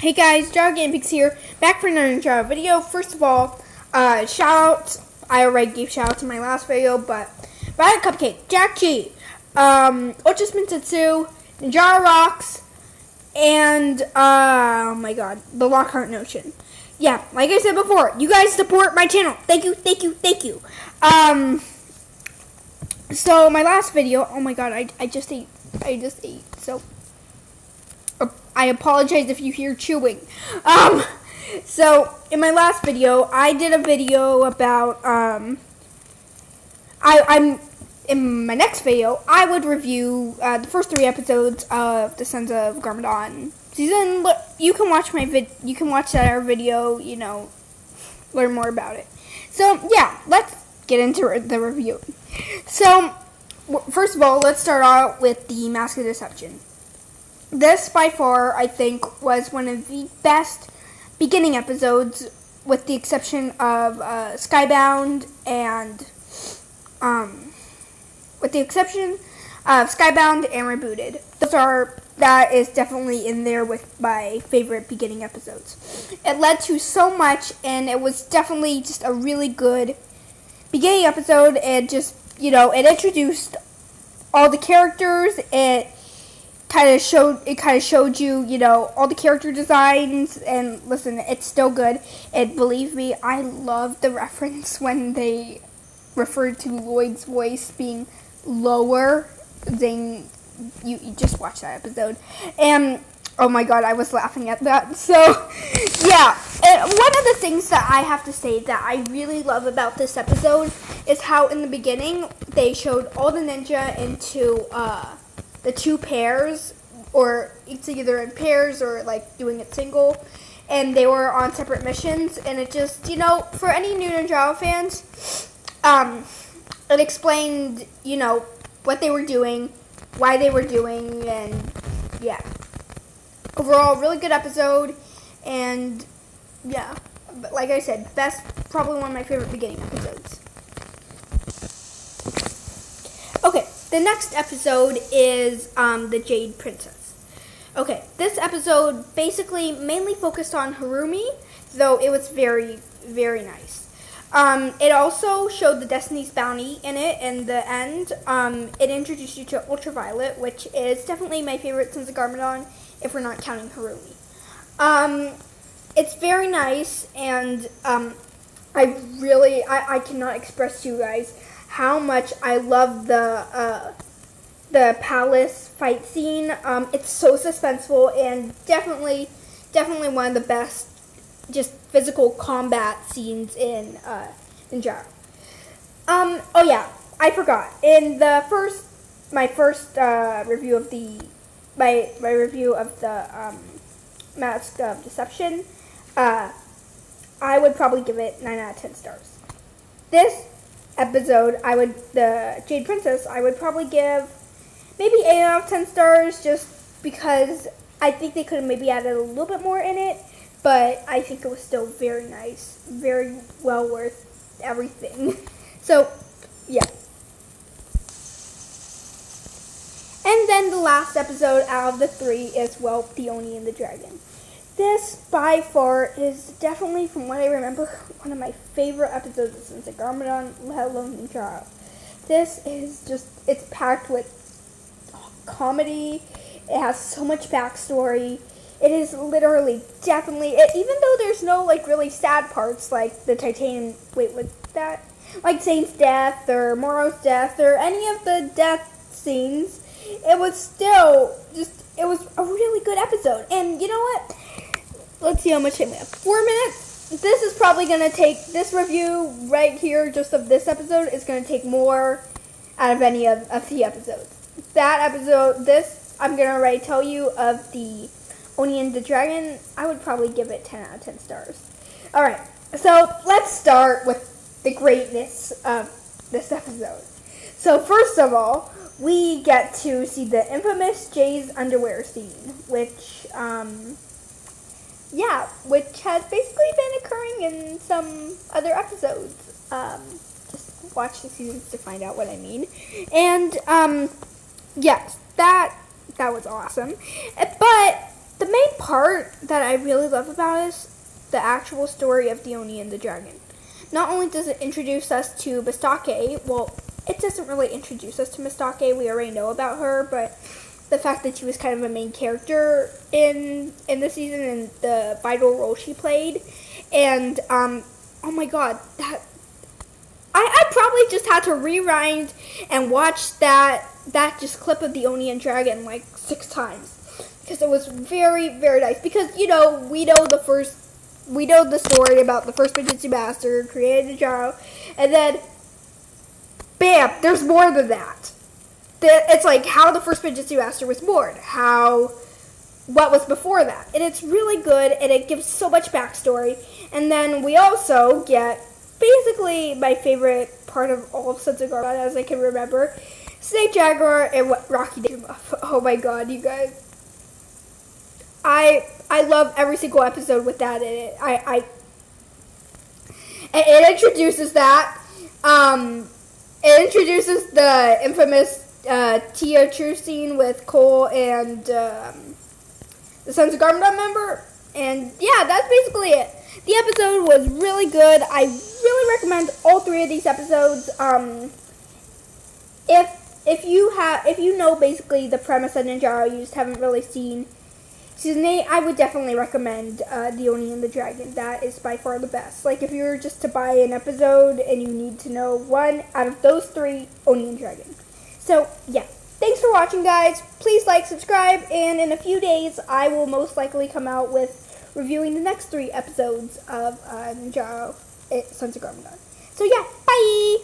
Hey guys, Ninjago here, back for another Ninjago video. First of all, shout out. I already gave shout out in my last video, but Violet Cupcake, Jack G, Ultra Spin Tetsu, Ninjago Rocks, and oh my god, the Lockhart Notion. Yeah, like I said before, you guys support my channel. Thank you, thank you, thank you. So my last video, oh my god, I just ate, so I apologize if you hear chewing. So in my last video, I did a video about, I'm in my next video, I would review the first 3 episodes of the Sons of Garmadon season. You can watch you can watch that video, you know, learn more about it. So yeah, let's get into the review. So first of all, let's start out with the Mask of Deception. This, by far, I think, was one of the best beginning episodes, with the exception of Skybound and Rebooted. That is definitely in there with my favorite beginning episodes. It led to so much, and it was definitely just a really good beginning episode. It just, you know, it introduced all the characters. It kind of showed you, you know, all the character designs, and listen, it's still good. And believe me, I love the reference when they referred to Lloyd's voice being lower than you just watch that episode, and oh my god, I was laughing at that. So yeah, and one of the things that I have to say that I really love about this episode is how in the beginning they showed all the ninja into the 2 pairs, or it's either in pairs or like doing it single, and they were on separate missions, and it just, you know, for any new Ninjago fans, it explained, you know, what they were doing, why they were doing, and yeah, overall really good episode. And yeah, but like I said, probably one of my favorite beginning episodes. Okay, the next episode is the Jade Princess. Okay, this episode basically mainly focused on Harumi, though it was very, very nice. It also showed the Destiny's Bounty in it in the end. It introduced you to Ultraviolet, which is definitely my favorite Sons of Garmadon, if we're not counting Harumi. It's very nice, and I cannot express to you guys how much I love the palace fight scene. It's so suspenseful, and definitely one of the best just physical combat scenes in Ninjago. Oh yeah, I forgot. In my first review of my review of the Mask of Deception, I would probably give it 9 out of 10 stars. This episode, the Jade Princess, I would probably give maybe 8 out of 10 stars, just because I think they could have maybe added a little bit more in it, but I think it was still very nice, very well worth everything. So, yeah. And then the last episode out of the 3 is, well, The Oni and the Dragon. This, by far, is definitely, from what I remember, one of my favorite episodes of Sons of Garmadon, let alone Ninjago. This is just, it's packed with comedy. It has so much backstory. It is literally, definitely, even though there's no, like, really sad parts, like the Titanium, like Saint's death, or Moro's death, or any of the death scenes, it was still just, it was a really good episode. And you know what? Let's see how much time we have. 4 minutes? This is probably going to take, this review right here, just of this episode, is going to take more out of any of the episodes. That episode, I'm going to already tell you, of the Oni and the Dragon, I would probably give it 10 out of 10 stars. Alright, so let's start with the greatness of this episode. So first of all, we get to see the infamous Jay's underwear scene, which has basically been occurring in some other episodes. Just watch the seasons to find out what I mean. And, yes, that was awesome. But the main part that I really love about it is the actual story of the Oni and the Dragon. Not only does it introduce us to Mistake, well, it doesn't really introduce us to Mistake, we already know about her, but the fact that she was kind of a main character in the season and the vital role she played. And, oh my god, that... I probably just had to rewind and watch that just clip of the Oni and Dragon like 6 times. Because it was very, very nice. Because, we know the story about the first Fujitsu Master created Ninjago, and then, bam, there's more than that. It's like how the first Fujitsu Master was born, what was before that. And it's really good, and it gives so much backstory. And then we also get basically my favorite part of all of S.O.G, as I can remember, Snake Jaguar and Rocky Duma. Oh my god, you guys. I love every single episode with that in it. It introduces that. It introduces the infamous Tia True scene with Cole and the Sons of Garmadon member. And yeah, that's basically it. The episode was really good. I really recommend all 3 of these episodes. If you know basically the premise of Ninjago, you just haven't really seen Season 8, I would definitely recommend The Oni and the Dragon. That is by far the best. Like, if you were just to buy an episode and you need to know one out of those 3, Oni and Dragon. So, yeah. Thanks for watching, guys. Please like, subscribe, and in a few days, I will most likely come out with reviewing the next 3 episodes of Ninjago, Sons of Garmadon. So, yeah. Bye!